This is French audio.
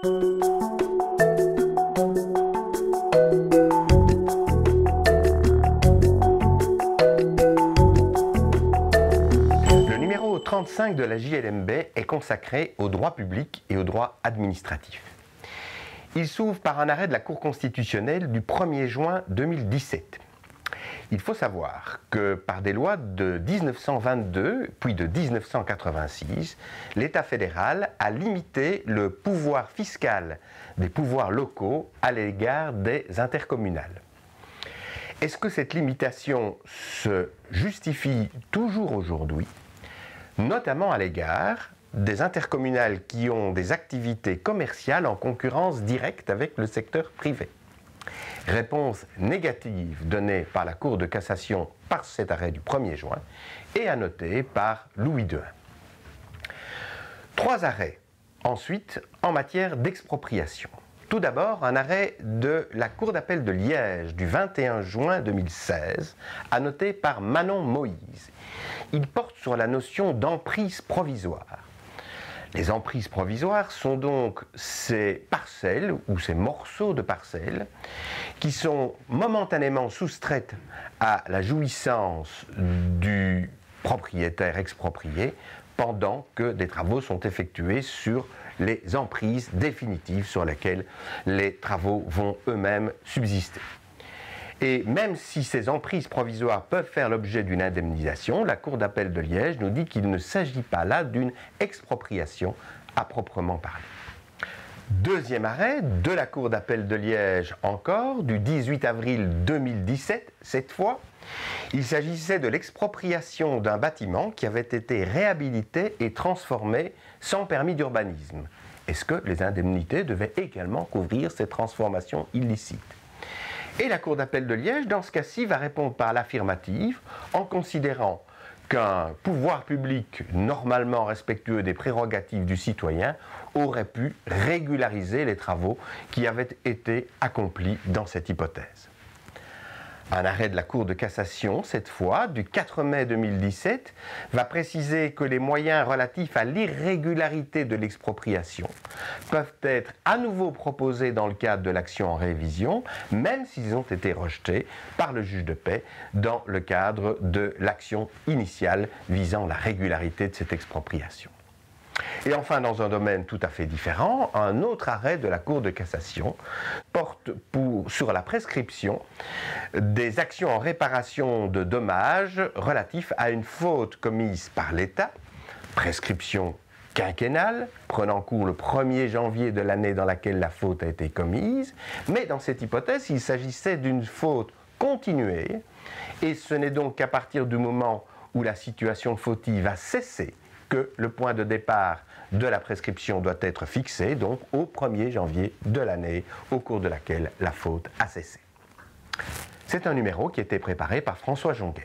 Le numéro 35 de la JLMB est consacré au droit public et au droit administratif. Il s'ouvre par un arrêt de la Cour constitutionnelle du 1er juin 2017. Il faut savoir que par des lois de 1922 puis de 1986, l'État fédéral a limité le pouvoir fiscal des pouvoirs locaux à l'égard des intercommunales. Est-ce que cette limitation se justifie toujours aujourd'hui, notamment à l'égard des intercommunales qui ont des activités commerciales en concurrence directe avec le secteur privé? Réponse négative donnée par la Cour de cassation par cet arrêt du 1er juin et annotée par Louis II. 3 arrêts ensuite en matière d'expropriation. Tout d'abord, un arrêt de la Cour d'appel de Liège du 21 juin 2016, annoté par Manon Moïse. Il porte sur la notion d'emprise provisoire. Les emprises provisoires sont donc ces parcelles ou ces morceaux de parcelles qui sont momentanément soustraites à la jouissance du propriétaire exproprié pendant que des travaux sont effectués sur les emprises définitives sur lesquelles les travaux vont eux-mêmes subsister. Et même si ces emprises provisoires peuvent faire l'objet d'une indemnisation, la Cour d'appel de Liège nous dit qu'il ne s'agit pas là d'une expropriation à proprement parler. Deuxième arrêt de la Cour d'appel de Liège encore, du 18 avril 2017, cette fois, il s'agissait de l'expropriation d'un bâtiment qui avait été réhabilité et transformé sans permis d'urbanisme. Est-ce que les indemnités devaient également couvrir ces transformations illicites ? Et la Cour d'appel de Liège, dans ce cas-ci, va répondre par l'affirmative en considérant qu'un pouvoir public normalement respectueux des prérogatives du citoyen aurait pu régulariser les travaux qui avaient été accomplis dans cette hypothèse. Un arrêt de la Cour de cassation, cette fois, du 4 mai 2017, va préciser que les moyens relatifs à l'irrégularité de l'expropriation peuvent être à nouveau proposés dans le cadre de l'action en révision, même s'ils ont été rejetés par le juge de paix dans le cadre de l'action initiale visant la régularité de cette expropriation. Et enfin, dans un domaine tout à fait différent, un autre arrêt de la Cour de cassation porte sur la prescription des actions en réparation de dommages relatifs à une faute commise par l'État, prescription quinquennale, prenant cours le 1er janvier de l'année dans laquelle la faute a été commise, mais dans cette hypothèse, il s'agissait d'une faute continuée, et ce n'est donc qu'à partir du moment où la situation fautive a cessé que le point de départ de la prescription doit être fixé, donc au 1er janvier de l'année au cours de laquelle la faute a cessé. C'est un numéro qui a été préparé par François Jongen.